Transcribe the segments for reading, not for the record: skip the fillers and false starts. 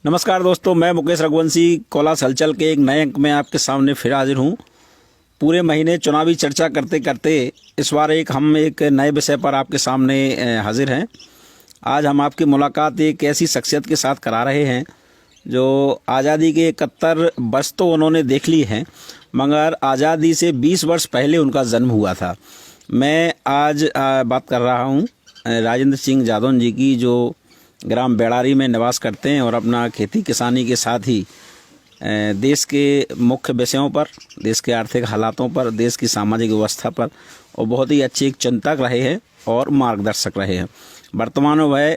नमस्कार दोस्तों, मैं मुकेश रघुवंशी कोलास हलचल के एक नए अंक में आपके सामने फिर हाजिर हूँ। पूरे महीने चुनावी चर्चा करते करते इस बार हम एक नए विषय पर आपके सामने हाजिर हैं। आज हम आपकी मुलाकात एक ऐसी शख्सियत के साथ करा रहे हैं जो आज़ादी के 71 वर्ष तो उन्होंने देख ली हैं, मगर आज़ादी से 20 वर्ष पहले उनका जन्म हुआ था। मैं आज बात कर रहा हूँ राजेंद्र सिंह जादौन जी की, जो ग्राम बेड़ारी में निवास करते हैं और अपना खेती किसानी के साथ ही देश के मुख्य विषयों पर, देश के आर्थिक हालातों पर, देश की सामाजिक व्यवस्था पर और बहुत ही अच्छे एक चिंतक रहे हैं और मार्गदर्शक रहे हैं। वर्तमान में वह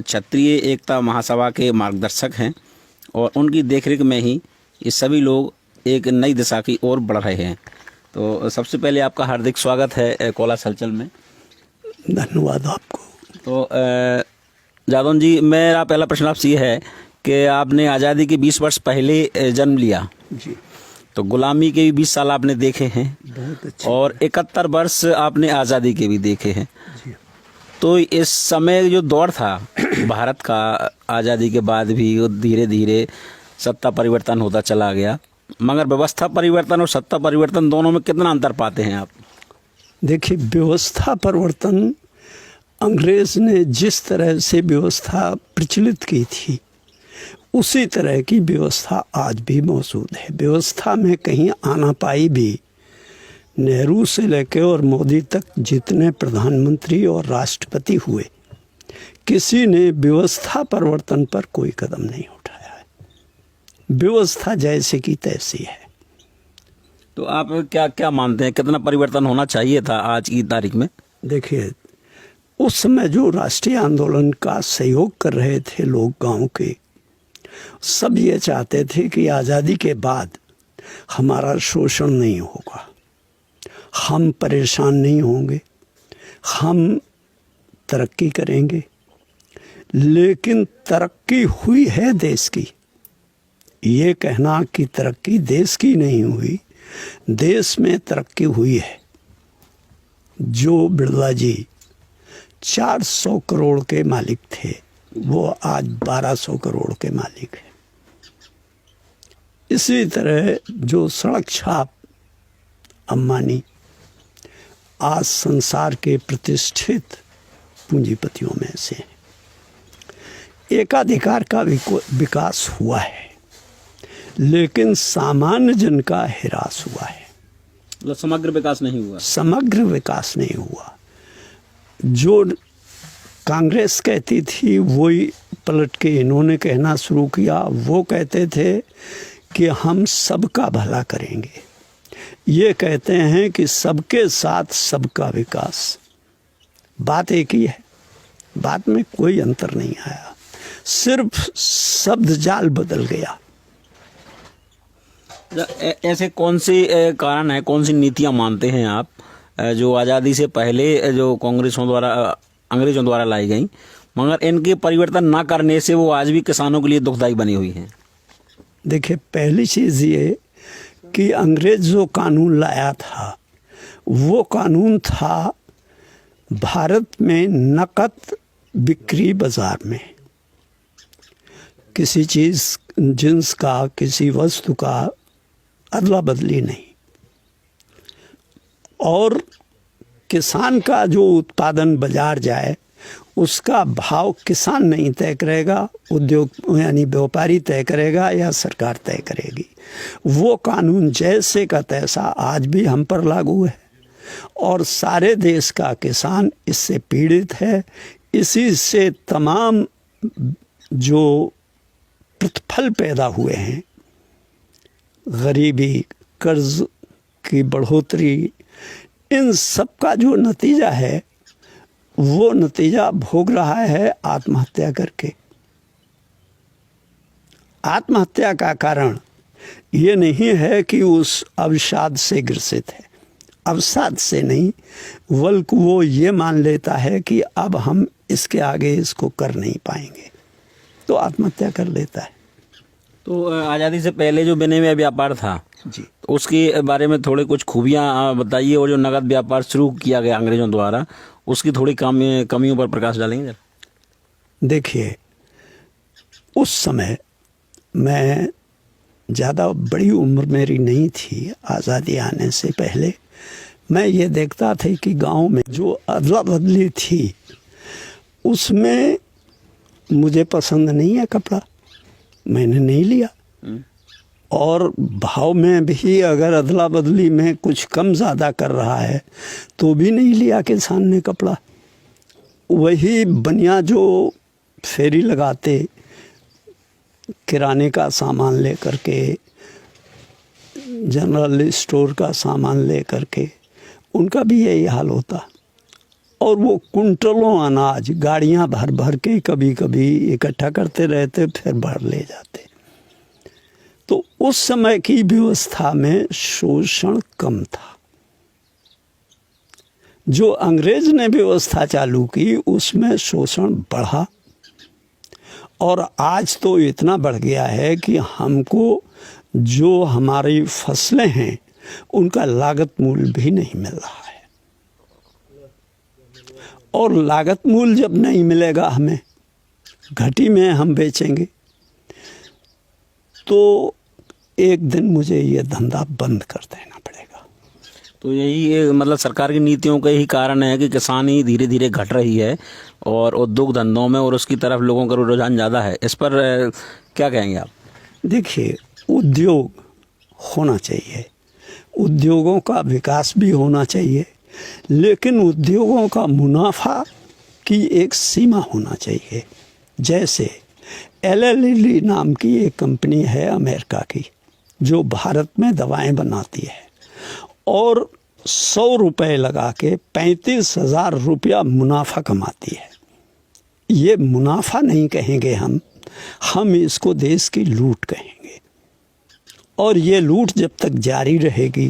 क्षत्रिय एकता महासभा के मार्गदर्शक हैं और उनकी देखरेख में ही ये सभी लोग एक नई दिशा की ओर बढ़ रहे हैं। तो सबसे पहले आपका हार्दिक स्वागत है कोलास हलचल में। धन्यवाद आपको। तो जादौन जी, मेरा पहला प्रश्न आपसे ये है कि आपने आज़ादी के 20 वर्ष पहले जन्म लिया जी, तो गुलामी के भी 20 साल आपने देखे हैं, बहुत अच्छे, और 71 वर्ष आपने आज़ादी के भी देखे हैं। जी। तो इस समय जो दौर था भारत का, आज़ादी के बाद भी धीरे धीरे सत्ता परिवर्तन होता चला गया, मगर व्यवस्था परिवर्तन और सत्ता परिवर्तन दोनों में कितना अंतर पाते हैं आप? देखिए, व्यवस्था परिवर्तन अंग्रेज ने जिस तरह से व्यवस्था प्रचलित की थी उसी तरह की व्यवस्था आज भी मौजूद है। व्यवस्था में कहीं आनापाई भी नेहरू से लेकर और मोदी तक जितने प्रधानमंत्री और राष्ट्रपति हुए, किसी ने व्यवस्था परिवर्तन पर कोई कदम नहीं उठाया है। व्यवस्था जैसे की तैसी है। तो आप क्या क्या मानते हैं, कितना परिवर्तन होना चाहिए था आज की तारीख में? देखिए, उस समय जो राष्ट्रीय आंदोलन का सहयोग कर रहे थे लोग गांव के, सब ये चाहते थे कि आज़ादी के बाद हमारा शोषण नहीं होगा, हम परेशान नहीं होंगे, हम तरक्की करेंगे। लेकिन तरक्की हुई है देश की, ये कहना कि तरक्की देश की नहीं हुई, देश में तरक्की हुई है। जो बिरला जी 400 करोड़ के मालिक थे, वो आज 1200 करोड़ के मालिक हैं। इसी तरह जो सड़क छाप अंबानी आज संसार के प्रतिष्ठित पूंजीपतियों में से हैं। एकाधिकार का विकास हुआ है, लेकिन सामान्य जन का ह्रास हुआ है। मतलब समग्र विकास नहीं हुआ। समग्र विकास नहीं हुआ। जो कांग्रेस कहती थी वही पलट के इन्होंने कहना शुरू किया। वो कहते थे कि हम सबका भला करेंगे, ये कहते हैं कि सबके साथ सबका विकास। बात एक ही है, बात में कोई अंतर नहीं आया, सिर्फ शब्द जाल बदल गया। ऐसे कौन से कारण है, कौन सी नीतियां मानते हैं आप जो आज़ादी से पहले जो अंग्रेजों द्वारा लाई गई, मगर इनके परिवर्तन ना करने से वो आज भी किसानों के लिए दुखदायी बनी हुई हैं? देखिए, पहली चीज़ ये कि अंग्रेज जो कानून लाया था, वो कानून था भारत में नकद बिक्री बाजार में किसी चीज़, जिन्स का, किसी वस्तु का अदला बदली नहीं, और किसान का जो उत्पादन बाजार जाए उसका भाव किसान नहीं तय करेगा, उद्योग यानी व्यापारी तय करेगा या सरकार तय करेगी। वो कानून जैसे का तैसा आज भी हम पर लागू है और सारे देश का किसान इससे पीड़ित है। इसी से तमाम जो प्रतिफल पैदा हुए हैं, गरीबी, कर्ज की बढ़ोतरी, इन सब का जो नतीजा है वो नतीजा भोग रहा है आत्महत्या करके। आत्महत्या का कारण ये नहीं है कि उस अवसाद से ग्रसित है, अवसाद से नहीं, बल्कि वो ये मान लेता है कि अब हम इसके आगे इसको कर नहीं पाएंगे, तो आत्महत्या कर लेता है। तो आज़ादी से पहले जो बने हुए व्यापार था जी, तो उसके बारे में थोड़े कुछ खूबियाँ बताइए, और जो नगद व्यापार शुरू किया गया अंग्रेजों द्वारा, उसकी थोड़ी कमियों पर प्रकाश डालेंगे जरा। देखिए, उस समय मैं ज़्यादा बड़ी उम्र मेरी नहीं थी, आज़ादी आने से पहले मैं ये देखता था कि गांव में जो अदला बदली थी उसमें मुझे पसंद नहीं है कपड़ा, मैंने नहीं लिया। और भाव में भी अगर अदला बदली में कुछ कम ज़्यादा कर रहा है तो भी नहीं लिया किसान ने कपड़ा। वही बनिया जो फेरी लगाते किराने का सामान ले करके, जनरल स्टोर का सामान ले करके, उनका भी यही हाल होता। और वो कुंटलों अनाज गाड़ियां भर भर के कभी कभी इकट्ठा करते रहते, फिर भर ले जाते। तो उस समय की व्यवस्था में शोषण कम था। जो अंग्रेज ने व्यवस्था चालू की उसमें शोषण बढ़ा, और आज तो इतना बढ़ गया है कि हमको जो हमारी फसलें हैं उनका लागत मूल्य भी नहीं मिल रहा है। और लागत मूल्य जब नहीं मिलेगा हमें, घटी में हम बेचेंगे, तो एक दिन मुझे ये धंधा बंद कर देना पड़ेगा। तो यही मतलब सरकार की नीतियों का ही कारण है कि किसानी धीरे धीरे घट रही है और उद्योग धंधों में और उसकी तरफ लोगों का रुझान ज़्यादा है। इस पर क्या कहेंगे आप? देखिए, उद्योग होना चाहिए, उद्योगों का विकास भी होना चाहिए, लेकिन उद्योगों का मुनाफा की एक सीमा होना चाहिए। जैसे एलएलई नाम की एक कंपनी है अमेरिका की जो भारत में दवाएं बनाती है, और 100 रुपये लगा के 35,000 रुपया मुनाफा कमाती है। ये मुनाफा नहीं कहेंगे हम इसको देश की लूट कहेंगे। और ये लूट जब तक जारी रहेगी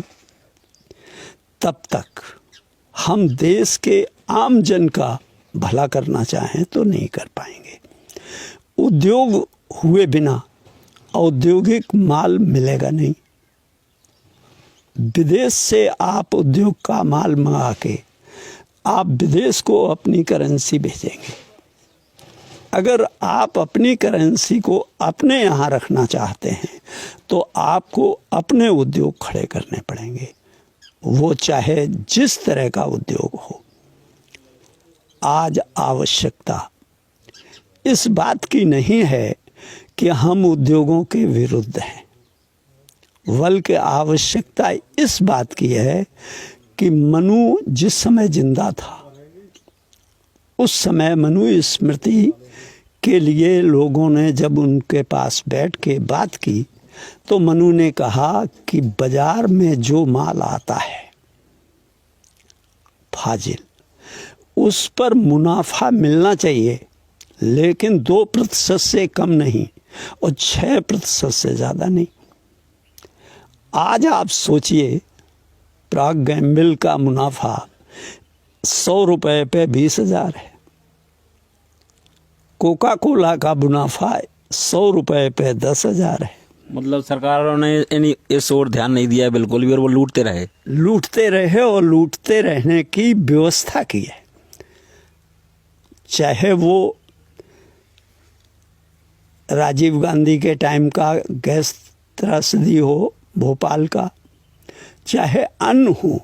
तब तक हम देश के आम जन का भला करना चाहें तो नहीं कर पाएंगे। उद्योग हुए बिना औद्योगिक माल मिलेगा नहीं। विदेश से आप उद्योग का माल मंगा के आप विदेश को अपनी करेंसी भेजेंगे। अगर आप अपनी करेंसी को अपने यहाँ रखना चाहते हैं तो आपको अपने उद्योग खड़े करने पड़ेंगे, वो चाहे जिस तरह का उद्योग हो। आज आवश्यकता इस बात की नहीं है कि हम उद्योगों के विरुद्ध हैं, बल्कि आवश्यकता इस बात की है कि मनु जिस समय जिंदा था उस समय मनु स्मृति के लिए लोगों ने जब उनके पास बैठ के बात की तो मनु ने कहा कि बाजार में जो माल आता है फाजिल, उस पर मुनाफा मिलना चाहिए, लेकिन 2% से कम नहीं और 6% से ज़्यादा नहीं। आज आप सोचिए, प्रॉक्टर एंड गैम्बल का मुनाफा 100 रुपये पे 20,000 है। कोका कोला का मुनाफा 100 रुपये पे 10,000 है। मतलब सरकारों ने इस ओर ध्यान नहीं दिया बिल्कुल भी, और वो लूटते रहे और लूटते रहने की व्यवस्था की है। चाहे वो राजीव गांधी के टाइम का गैस त्रासदी हो भोपाल का, चाहे अन्य हो,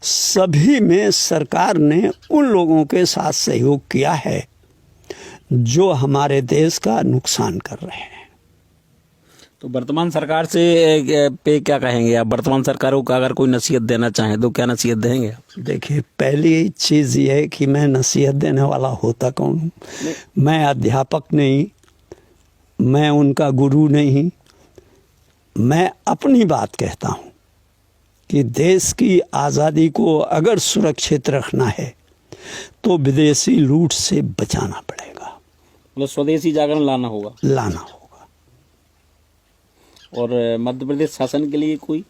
सभी में सरकार ने उन लोगों के साथ सहयोग किया है जो हमारे देश का नुकसान कर रहे हैं। तो वर्तमान सरकार से पे क्या कहेंगे आप? वर्तमान सरकारों को अगर कोई नसीहत देना चाहें तो क्या नसीहत देंगे आप? देखिए, पहली चीज़ ये है कि मैं नसीहत देने वाला होता कौन हूँ? मैं अध्यापक नहीं, मैं उनका गुरु नहीं। मैं अपनी बात कहता हूँ कि देश की आज़ादी को अगर सुरक्षित रखना है तो विदेशी लूट से बचाना पड़ेगा। मतलब स्वदेशी जागरण लाना होगा। और मध्य प्रदेश शासन के लिए कोई?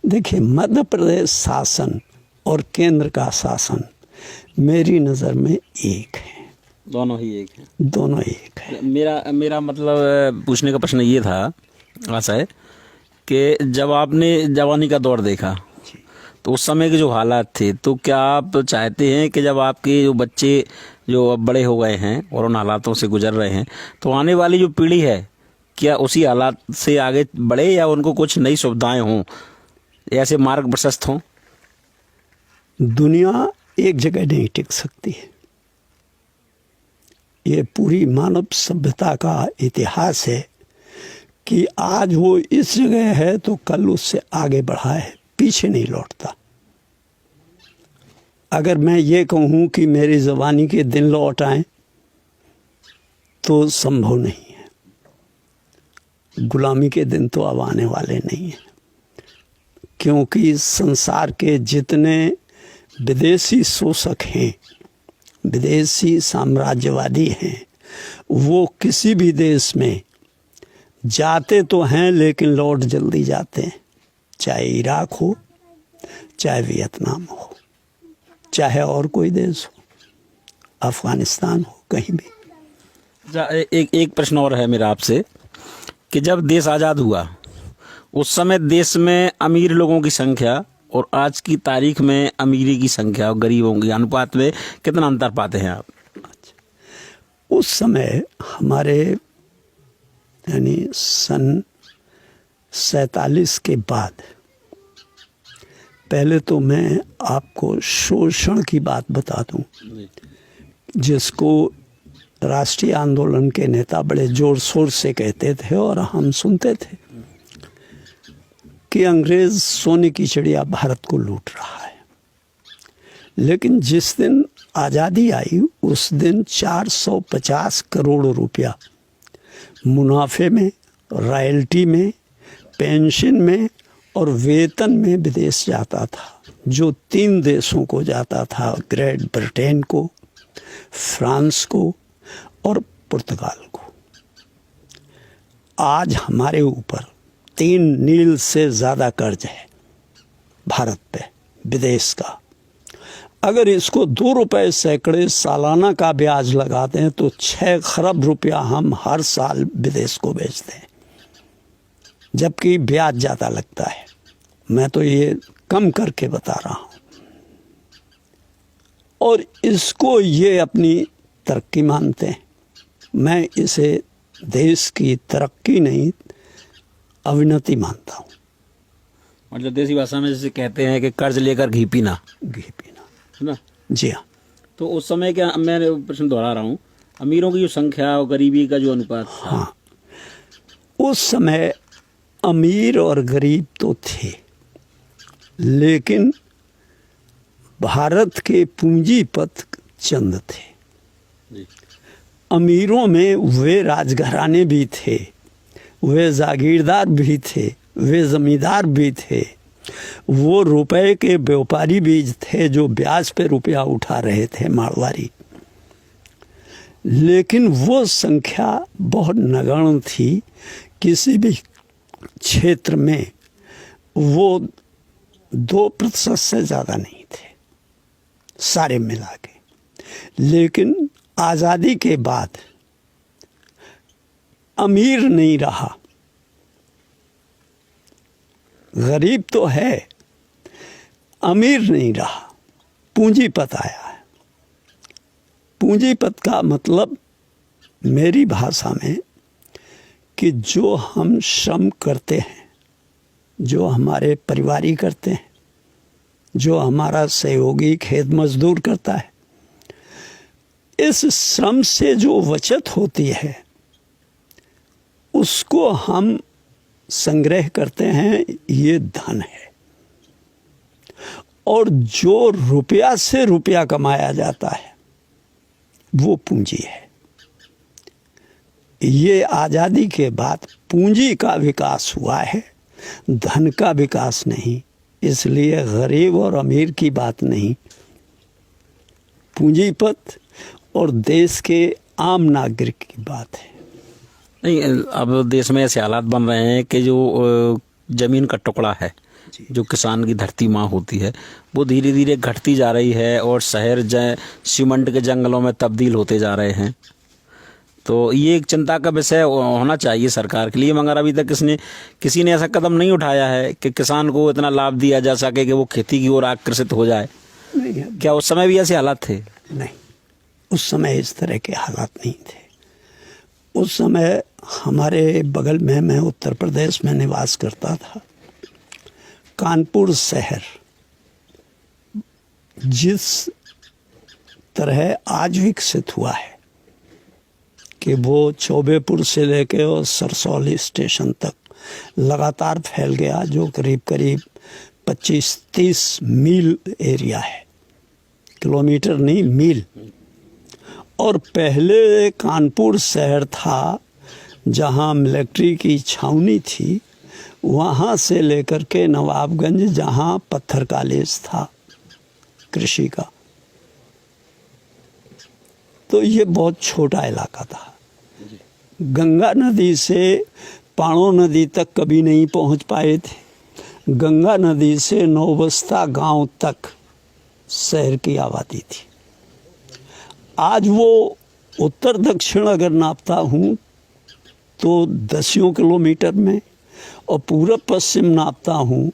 देखिए, मध्य प्रदेश शासन और केंद्र का शासन मेरी नज़र में एक है। दोनों ही एक हैं? दोनों एक है। मेरा मतलब पूछने का प्रश्न ये था आशा है कि जब आपने जवानी का दौर देखा तो उस समय के जो हालात थे, तो क्या आप चाहते हैं कि जब आपके जो बच्चे जो अब बड़े हो गए हैं और उन हालातों से गुजर रहे हैं, तो आने वाली जो पीढ़ी है क्या उसी हालात से आगे बढ़े या उनको कुछ नई सुविधाएं हों, ऐसे मार्ग प्रशस्त हों? दुनिया एक जगह नहीं टिक सकती है। ये पूरी मानव सभ्यता का इतिहास है कि आज वो इस जगह है तो कल उससे आगे बढ़ा है, पीछे नहीं लौटता। अगर मैं ये कहूँ कि मेरी जवानी के दिन लौट आए तो संभव नहीं है। गुलामी के दिन तो अब आने वाले नहीं हैं, क्योंकि संसार के जितने विदेशी शोषक हैं, विदेशी साम्राज्यवादी हैं, वो किसी भी देश में जाते तो हैं लेकिन लौट जल्दी जाते हैं। चाहे इराक हो, चाहे वियतनाम हो, चाहे और कोई देश हो, अफगानिस्तान हो, कहीं भी। एक प्रश्न और है मेरा आपसे कि जब देश आज़ाद हुआ उस समय देश में अमीर लोगों की संख्या और आज की तारीख में अमीरी की संख्या और गरीबों की अनुपात में कितना अंतर पाते हैं आप? उस समय हमारे यानी सन 47 के बाद, पहले तो मैं आपको शोषण की बात बता दूं, जिसको राष्ट्रीय आंदोलन के नेता बड़े जोर शोर से कहते थे और हम सुनते थे कि अंग्रेज सोने की चिड़िया भारत को लूट रहा है। लेकिन जिस दिन आज़ादी आई उस दिन 450 करोड़ रुपया मुनाफे में, रॉयल्टी में, पेंशन में और वेतन में विदेश जाता था, जो 3 देशों को जाता था, ग्रेट ब्रिटेन को, फ्रांस को और पुर्तगाल को। आज हमारे ऊपर 3 नील से ज़्यादा कर्ज है भारत पे विदेश का। अगर इसको 2 रुपए सैकड़े सालाना का ब्याज लगाते हैं तो 6 खरब रुपया हम हर साल विदेश को बेचते हैं, जबकि ब्याज ज़्यादा लगता है। मैं तो ये कम करके बता रहा हूँ। और इसको ये अपनी तरक्की मानते हैं। मैं इसे देश की तरक्की नहीं, अवनति मानता हूँ। मतलब देसी भाषा में जैसे कहते हैं कि कर्ज लेकर घी पीना, है ना? जी हाँ। तो उस समय क्या, मैं प्रश्न दोहरा रहा हूँ, अमीरों की जो संख्या और गरीबी का जो अनुपात था, हाँ, उस समय अमीर और गरीब तो थे, लेकिन भारत के पूंजीपति चंद थे। जी। अमीरों में वे राजघराने भी थे, वे जागीरदार भी थे, वे जमींदार भी थे, वो रुपए के व्यापारी भी थे जो ब्याज पे रुपया उठा रहे थे, मारवाड़ी। लेकिन वो संख्या बहुत नगण्य थी। किसी भी क्षेत्र में वो 2% से ज़्यादा नहीं थे सारे मिला के। लेकिन आज़ादी के बाद अमीर नहीं रहा, गरीब तो है, अमीर नहीं रहा, पूंजीपत आया है। पूंजीपत का मतलब मेरी भाषा में कि जो हम श्रम करते हैं, जो हमारे परिवारी करते हैं, जो हमारा सहयोगी खेत मजदूर करता है, इस श्रम से जो बचत होती है उसको हम संग्रह करते हैं, ये धन है। और जो रुपया से रुपया कमाया जाता है वो पूंजी है। ये आज़ादी के बाद पूंजी का विकास हुआ है, धन का विकास नहीं। इसलिए गरीब और अमीर की बात नहीं, पूंजीपत और देश के आम नागरिक की बात है। नहीं, अब देश में ऐसे हालात बन रहे हैं कि जो ज़मीन का टुकड़ा है, जो किसान की धरती माँ होती है, वो धीरे धीरे घटती जा रही है और शहर सीमेंट के जंगलों में तब्दील होते जा रहे हैं। तो ये एक चिंता का विषय होना चाहिए सरकार के लिए, मगर अभी तक किसी ने ऐसा कदम नहीं उठाया है कि किसान को इतना लाभ दिया जा सके कि वो खेती की ओर आकर्षित हो जाए। नहीं, क्या उस समय भी ऐसे हालात थे? नहीं, उस समय इस तरह के हालात नहीं थे। उस समय हमारे बगल में, मैं उत्तर प्रदेश में निवास करता था, कानपुर शहर जिस तरह आज विकसित हुआ है कि वो चौबेपुर से लेके और सरसौली स्टेशन तक लगातार फैल गया, जो करीब करीब 25-30 मील एरिया है, किलोमीटर नहीं मील। और पहले कानपुर शहर था जहाँ मिलिट्री की छावनी थी, वहाँ से लेकर के नवाबगंज जहाँ पत्थर कॉलेज था कृषि का, तो ये बहुत छोटा इलाका था। गंगा नदी से पाणो नदी तक कभी नहीं पहुंच पाए थे। गंगा नदी से नौबस्ता गांव तक शहर की आबादी थी। आज वो उत्तर दक्षिण अगर नापता हूँ तो 10 किलोमीटर में, और पूरब पश्चिम नापता हूँ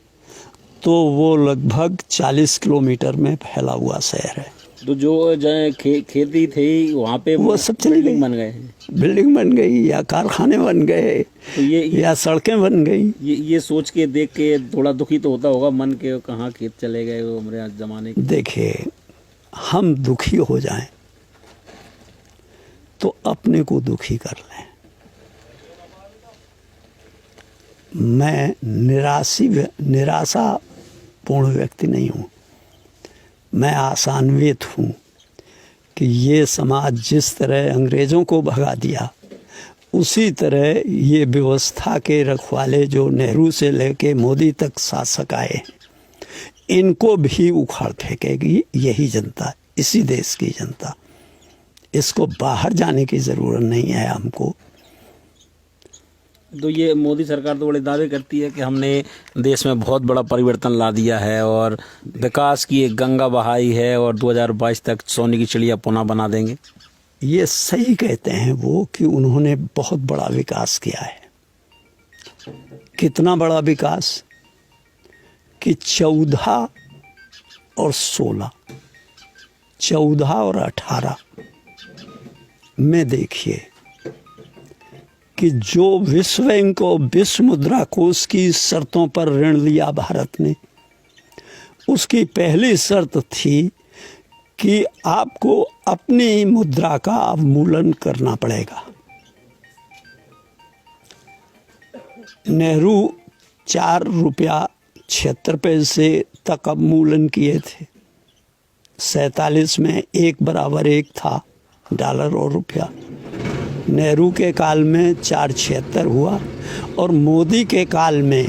तो वो लगभग 40 किलोमीटर में फैला हुआ शहर है। तो जो खेती थी वहाँ पे वो सब चली गई, बन गए हैं, बिल्डिंग बन गई या कारखाने बन गए, तो ये या सड़कें बन गई। ये सोच के देख के थोड़ा दुखी तो होता होगा मन के, कहाँ खेत चले गए वो हमारे जमाने के। देखिए, हम दुखी हो जाएं तो अपने को दुखी कर लें। मैं निराशापूर्ण व्यक्ति नहीं हूँ। मैं आशान्वित हूँ कि ये समाज जिस तरह अंग्रेज़ों को भगा दिया, उसी तरह ये व्यवस्था के रखवाले जो नेहरू से लेके मोदी तक शासक आए, इनको भी उखाड़ फेंकेगी यही जनता, इसी देश की जनता। इसको बाहर जाने की ज़रूरत नहीं है हमको। तो ये मोदी सरकार तो बड़े दावे करती है कि हमने देश में बहुत बड़ा परिवर्तन ला दिया है और विकास की एक गंगा बहाई है और 2022 तक सोने की चिड़िया पुनः बना देंगे। ये सही कहते हैं वो कि उन्होंने बहुत बड़ा विकास किया है। कितना बड़ा विकास कि 14 और 16, 14 और 18 में देखिए कि जो विश्व बैंक और विश्व मुद्रा कोष की शर्तों पर ऋण लिया भारत ने, उसकी पहली शर्त थी कि आपको अपनी मुद्रा का अवमूल्यन करना पड़ेगा। नेहरू 4 रुपया 76 पैसे तक अवमूल्यन किए थे। 47 में 1 बराबर 1 था डॉलर और रुपया। नेहरू के काल में 4.76 हुआ और मोदी के काल में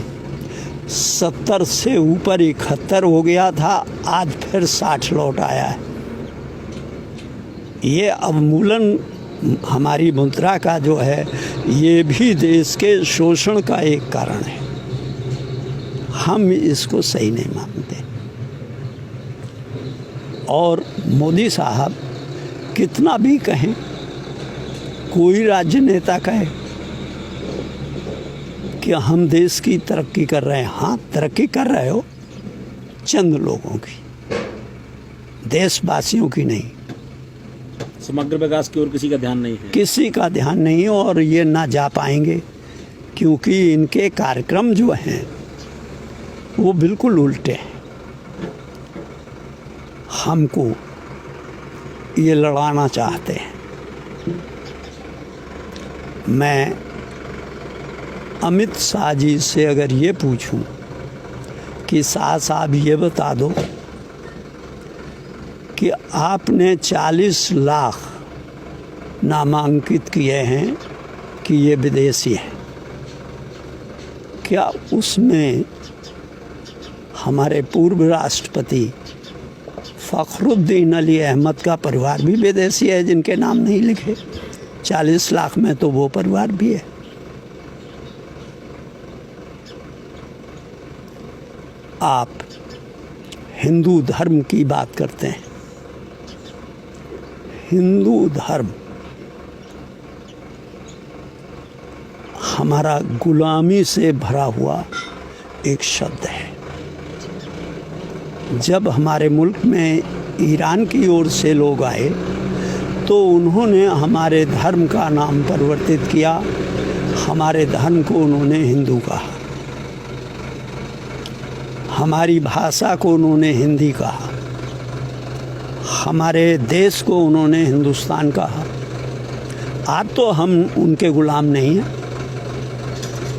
70 से ऊपर 71 हो गया था। आज फिर 60 लौट आया है। ये अवमूल्यन हमारी मुद्रा का जो है, ये भी देश के शोषण का एक कारण है। हम इसको सही नहीं मानते। और मोदी साहब कितना भी कहें, कोई राजनेता कहे कि हम देश की तरक्की कर रहे हैं, हाँ तरक्की कर रहे हो, चंद लोगों की, देशवासियों की नहीं। समग्र विकास की ओर किसी का ध्यान नहीं है, किसी का ध्यान नहीं, और ये ना जा पाएंगे क्योंकि इनके कार्यक्रम जो हैं वो बिल्कुल उल्टे हैं। हमको ये लड़ाना चाहते हैं। मैं अमित शाह जी से अगर ये पूछूं कि शाह साहब ये बता दो कि आपने 40 लाख नामांकित किए हैं कि ये विदेशी हैं, क्या उसमें हमारे पूर्व राष्ट्रपति फ़खरुद्दीन अली अहमद का परिवार भी विदेशी है जिनके नाम नहीं लिखे? 40 लाख में तो वो परिवार भी है। आप हिंदू धर्म की बात करते हैं। हिंदू धर्म हमारा गुलामी से भरा हुआ एक शब्द है। जब हमारे मुल्क में ईरान की ओर से लोग आए तो उन्होंने हमारे धर्म का नाम परिवर्तित किया, हमारे धर्म को उन्होंने हिंदू कहा, हमारी भाषा को उन्होंने हिंदी कहा, हमारे देश को उन्होंने हिंदुस्तान कहा। आज तो हम उनके गुलाम नहीं हैं।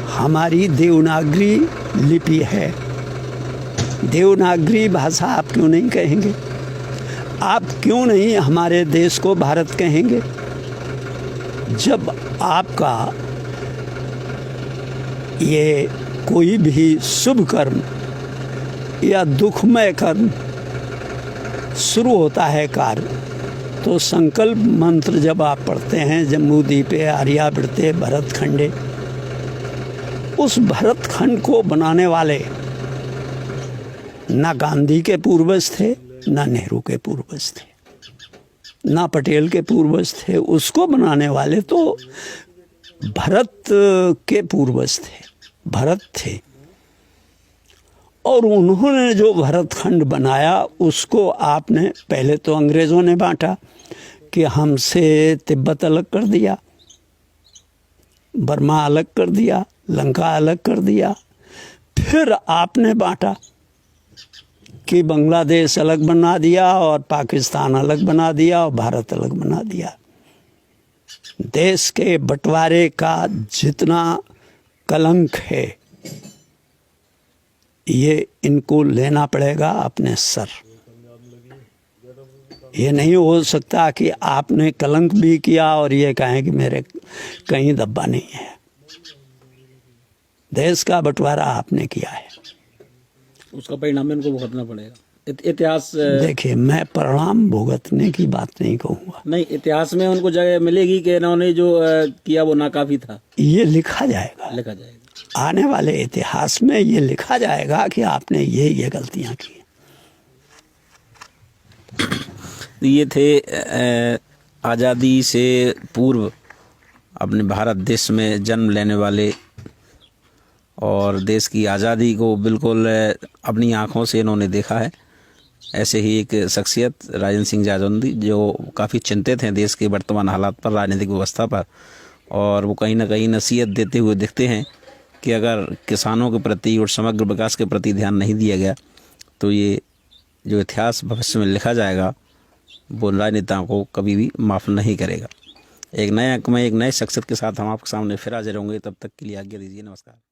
हमारी देवनागरी लिपि है। देवनागरी भाषा आप क्यों नहीं कहेंगे? आप क्यों नहीं हमारे देश को भारत कहेंगे? जब आपका ये कोई भी शुभ कर्म या दुखमय कर्म शुरू होता है कार्य, तो संकल्प मंत्र जब आप पढ़ते हैं, जम्बूद्वीपे आर्यावर्ते भरतखंडे, उस भरतखंड को बनाने वाले ना गांधी के पूर्वज थे, ना नेहरू के पूर्वज थे, ना पटेल के पूर्वज थे। उसको बनाने वाले तो भरत के पूर्वज थे, भरत थे। और उन्होंने जो भरतखंड बनाया उसको आपने पहले तो अंग्रेज़ों ने बांटा कि हमसे तिब्बत अलग कर दिया, बर्मा अलग कर दिया, लंका अलग कर दिया। फिर आपने बांटा कि बांग्लादेश अलग बना दिया और पाकिस्तान अलग बना दिया और भारत अलग बना दिया। देश के बंटवारे का जितना कलंक है ये इनको लेना पड़ेगा अपने सर। ये नहीं हो सकता कि आपने कलंक भी किया और ये कहें कि मेरे कहीं दब्बा नहीं है। देश का बंटवारा आपने किया है, उसका परिणाम इनको भुगतना पड़ेगा। इतिहास देखिए, मैं परिणाम भुगतने की बात नहीं कहूँगा। नहीं, इतिहास में उनको जगह मिलेगी कि इन्होंने जो किया वो नाकाफी था। ये लिखा जाएगा, लिखा जाएगा आने वाले इतिहास में ये लिखा जाएगा कि आपने ये गलतियां की। ये थे आज़ादी से पूर्व अपने भारत देश में जन्म लेने वाले और देश की आज़ादी को बिल्कुल अपनी आँखों से इन्होंने देखा है। ऐसे ही एक शख्सियत राजेंद्र सिंह जाजौंदी जो काफ़ी चिंतित हैं देश के वर्तमान हालात पर, राजनीतिक व्यवस्था पर, और वो कहीं ना कहीं नसीहत देते हुए दिखते हैं कि अगर किसानों के प्रति और समग्र विकास के प्रति ध्यान नहीं दिया गया तो ये जो इतिहास भविष्य में लिखा जाएगा वो राजनेताओं को कभी भी माफ़ नहीं करेगा। एक नए अंक में एक नए शख्सियत के साथ हम आपके सामने फिर हाजिर होंगे। तब तक के लिए आज्ञा दीजिए। नमस्कार।